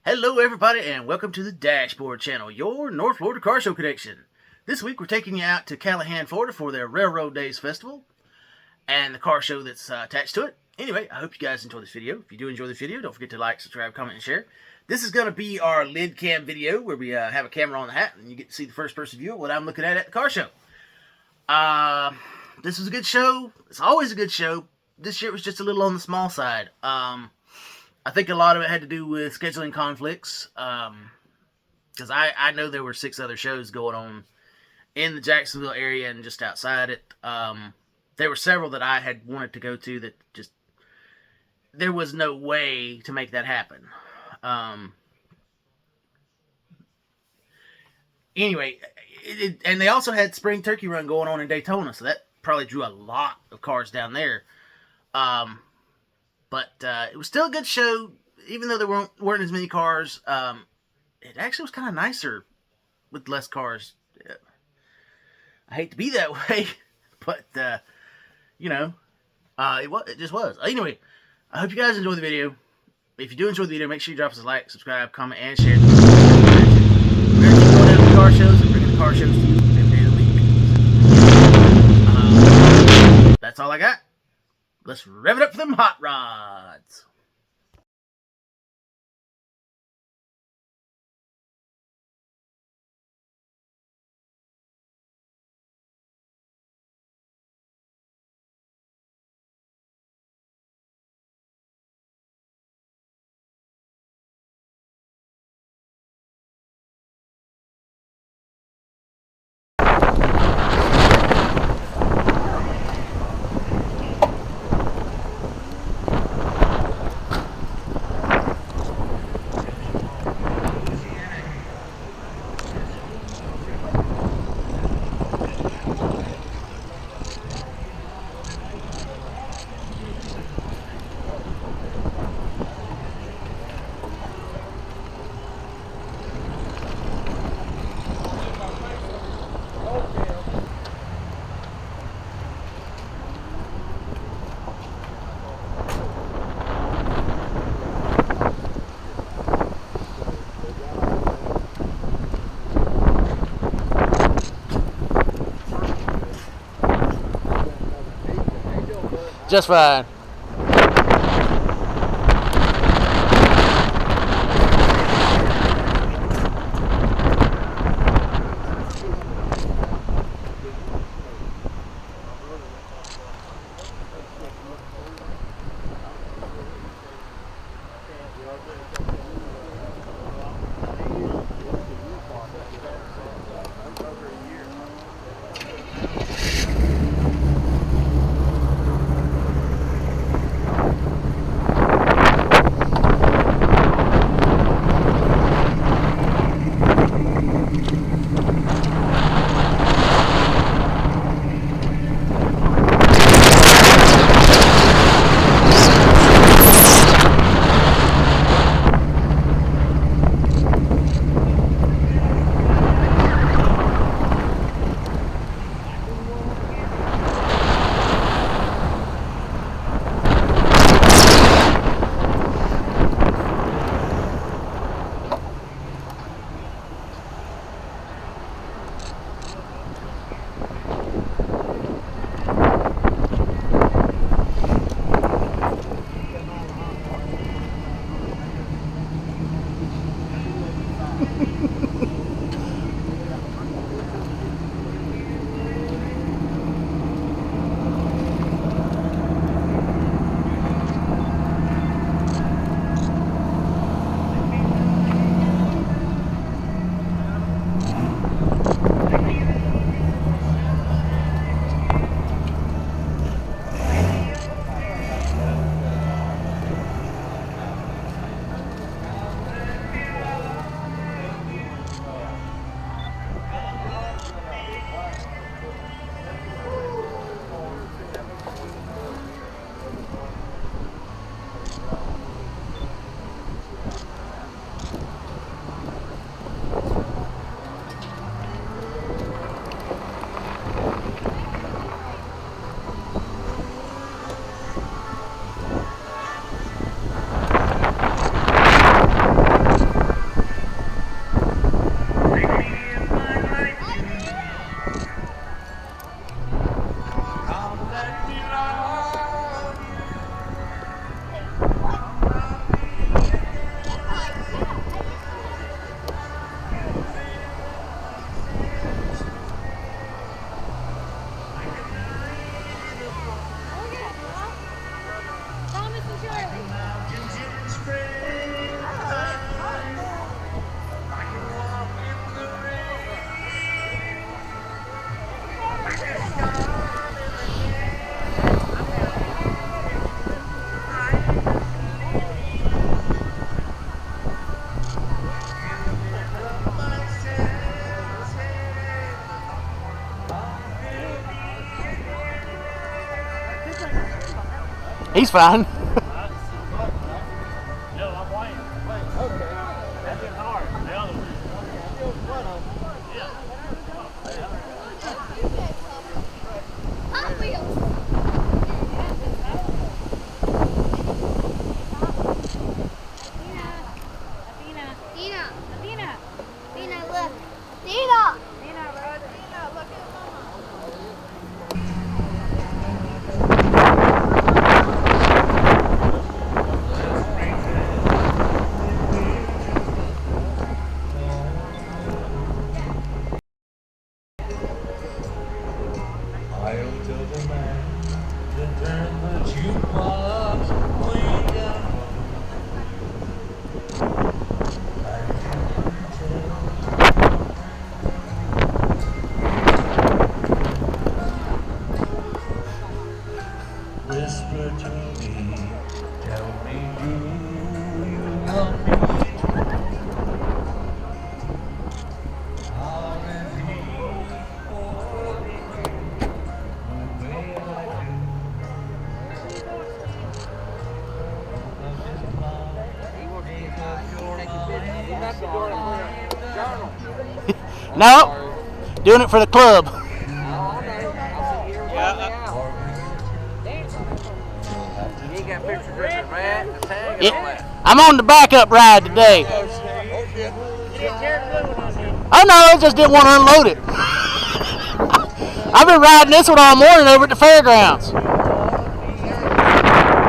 Hello everybody and welcome to the Dashboard Channel, your North Florida car show connection. This week we're taking you out to Callahan, Florida for their Railroad Days Festival and the car show that's attached to it. Anyway, I hope you guys enjoy this video. If you do enjoy this video, don't forget to like, subscribe, comment, and share. This is going to be our lid cam video where we have a camera on the hat and you get to see the first person view of what I'm looking at the car show. This was a good show. It's always a good show. This year it was just a little on the small side. I think a lot of it had to do with scheduling conflicts, because I know there were 6 other shows going on in the Jacksonville area and just outside it. There were several that I had wanted to go to that just, there was no way to make that happen. Anyway, and they also had Spring Turkey Run going on in Daytona, so that probably drew a lot of cars down there. But it was still a good show, even though there weren't as many cars. It actually was kind of nicer with less cars. I hate to be that way, but, you know, it just was. Anyway, I hope you guys enjoy the video. If you do enjoy the video, make sure you drop us a like, subscribe, comment, and share. We're going to keep going down to the car shows and bringing the car shows to you every day of the week. That's all I got. Let's rev it up for them hot rods. Just fine. He's fine. No, doing it for the club. Yeah, I'm on the backup ride today. Oh no, I just didn't want to unload it. I've been riding this one all morning over at the fairgrounds.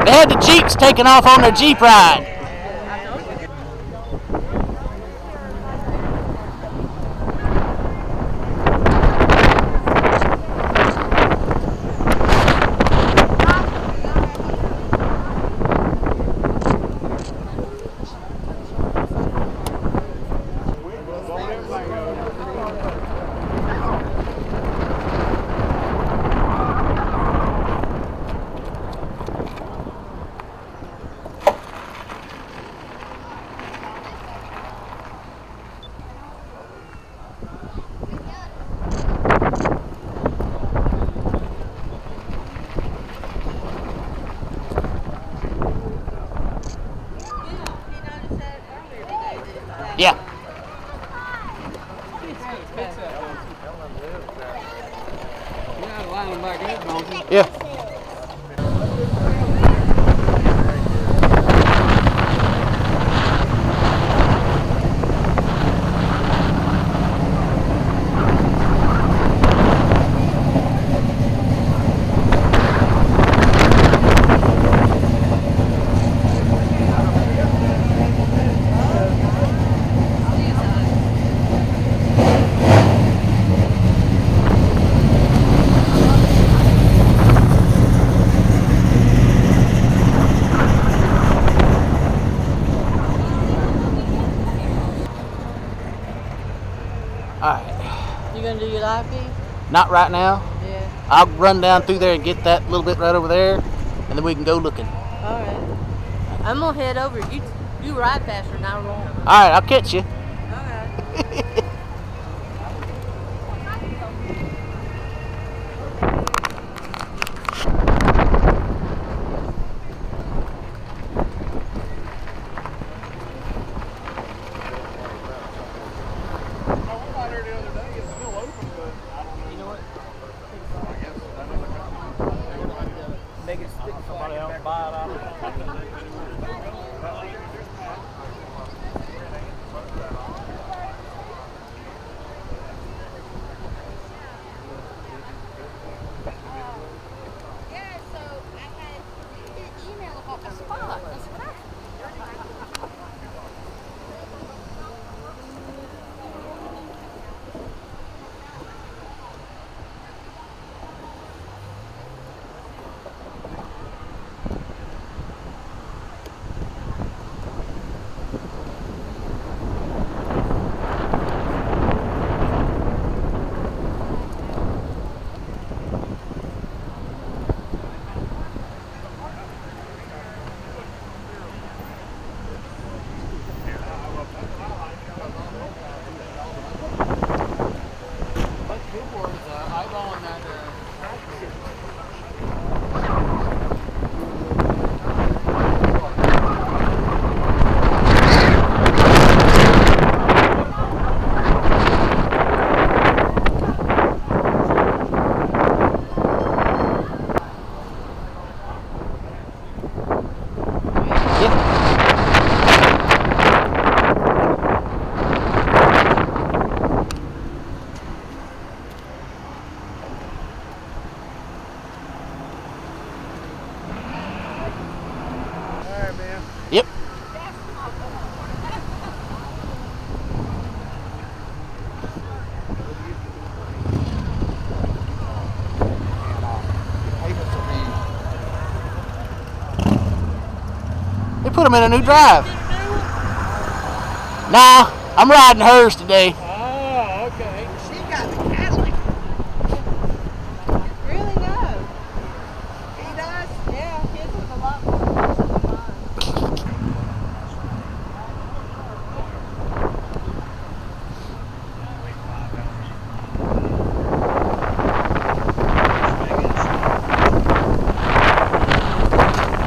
They had the Jeeps taking off on their Jeep ride. Yeah. Yeah. Alright. You gonna do your live feed? Not right now. Yeah. I'll run down through there and get that little bit right over there, and then we can go looking. Alright. I'm gonna head over. You ride faster than I roll. Alright, I'll catch you. Okay. them in a new drive. Nah, I'm riding hers today. Oh, okay. She got the Callahan. Really no. He does? Yeah, his was a lot more than mine.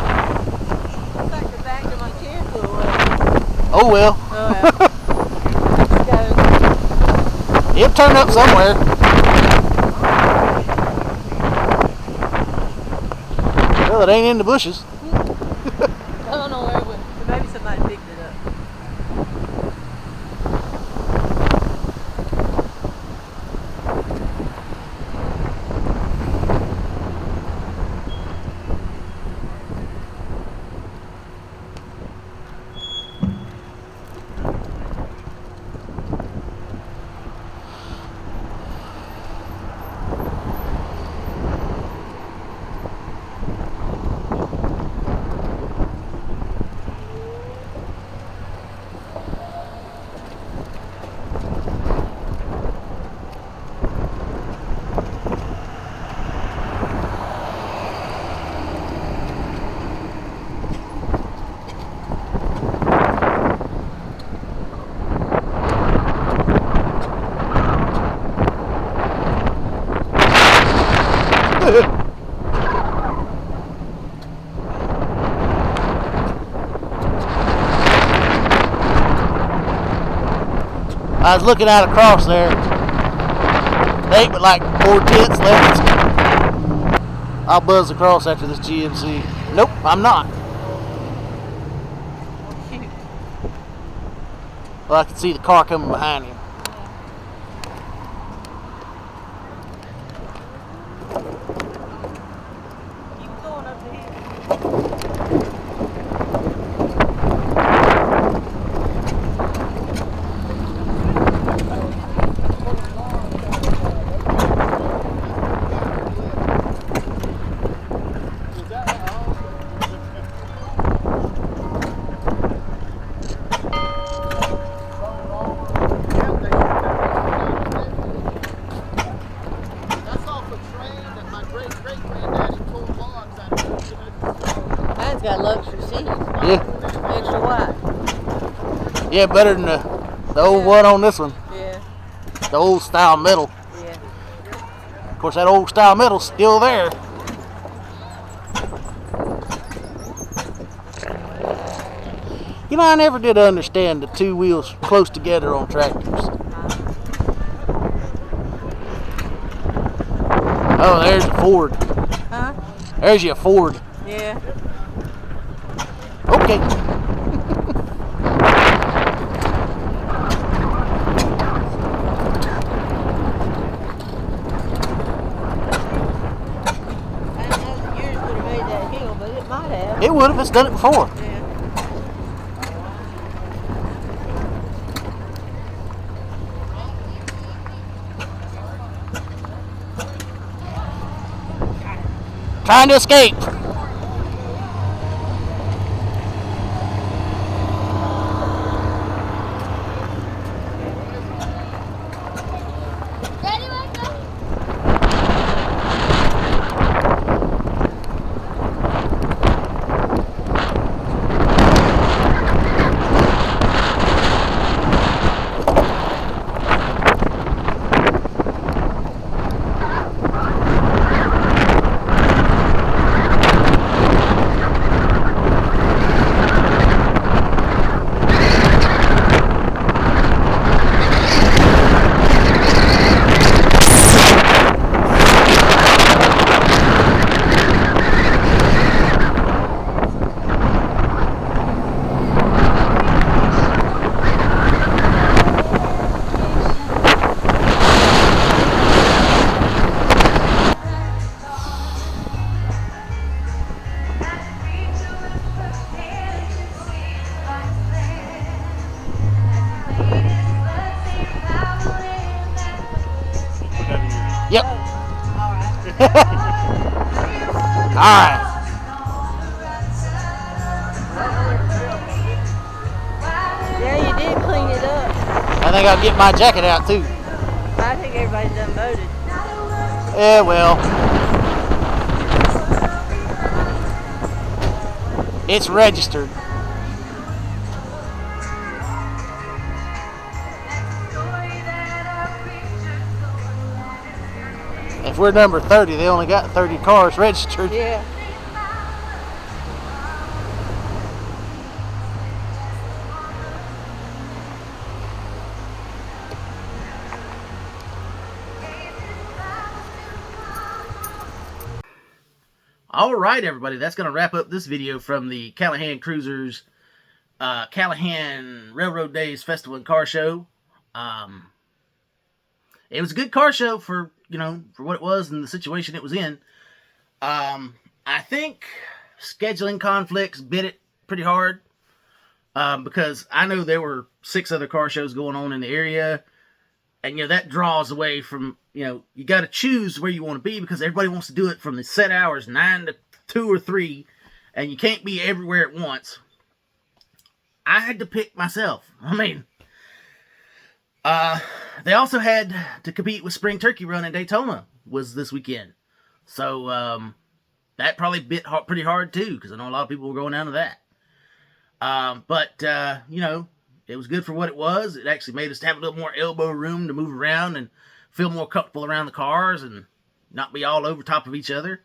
Looks like the back of my chair flew away. Oh well. Oh, yeah. It'll turn up somewhere. Well, it ain't in the bushes. I don't know where it went. Maybe somebody picked it up. I was looking out across there. They ain't but like 4/10 left. I'll buzz across after this GMC. Nope, I'm not. Well, I can see the car coming behind him. Keep going up the hill. That's off a train that my great-great-granddaddy tore logs out of. Mine's got luxury seats. Yeah, Extra wide. yeah, better than the old one on this one. Yeah, The old style metal. yeah. Of course, that old style metal's still there. You know, I never did understand the two wheels close together on tractors. Oh, there's a Ford. Huh? There's your Ford. Yeah. Okay. I don't know if yours would have made that hill, but it might have. It would if it's done it before. Yeah. Trying to escape. Yep. All right. think I'll get my jacket out too. I think everybody's done voted. Yeah, well. It's registered. If we're number 30, they only got 30 cars registered. Yeah. All right, everybody, that's going to wrap up this video from the Callahan Cruisers Callahan Railroad Days Festival and Car Show. It was a good car show for, for what it was and the situation it was in. I think scheduling conflicts bit it pretty hard, because I know there were 6 other car shows going on in the area, and that draws away from, you got to choose where you want to be, because everybody wants to do it from the set hours 9 to 2 or 3, and you can't be everywhere at once. I had to pick myself. They also had to compete with Spring Turkey Run in Daytona was this weekend. So, that probably bit pretty hard too, because I know a lot of people were going down to that. But it was good for what it was. It actually made us have a little more elbow room to move around and feel more comfortable around the cars and not be all over top of each other.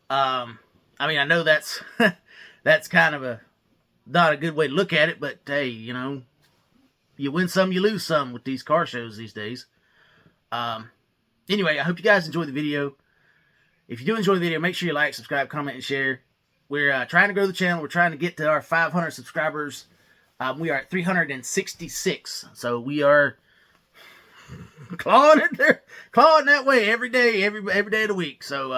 I know that's that's kind of not a good way to look at it, but hey, you win some, you lose some with these car shows these days. Anyway, I hope you guys enjoyed the video. If you do enjoy the video, make sure you like, subscribe, comment, and share. We're trying to grow the channel. We're trying to get to our 500 subscribers. We are at 366, so we are clawing that way every day of the week. So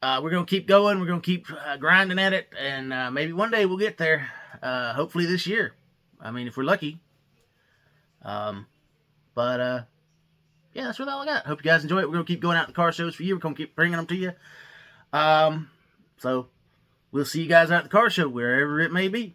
we're gonna keep going. We're gonna keep grinding at it, and maybe one day we'll get there. Hopefully this year. If we're lucky. Yeah, that's really all I got. Hope you guys enjoy it. We're gonna keep going out to car shows for you. We're gonna keep bringing them to you. So we'll see you guys out at the car show, wherever it may be.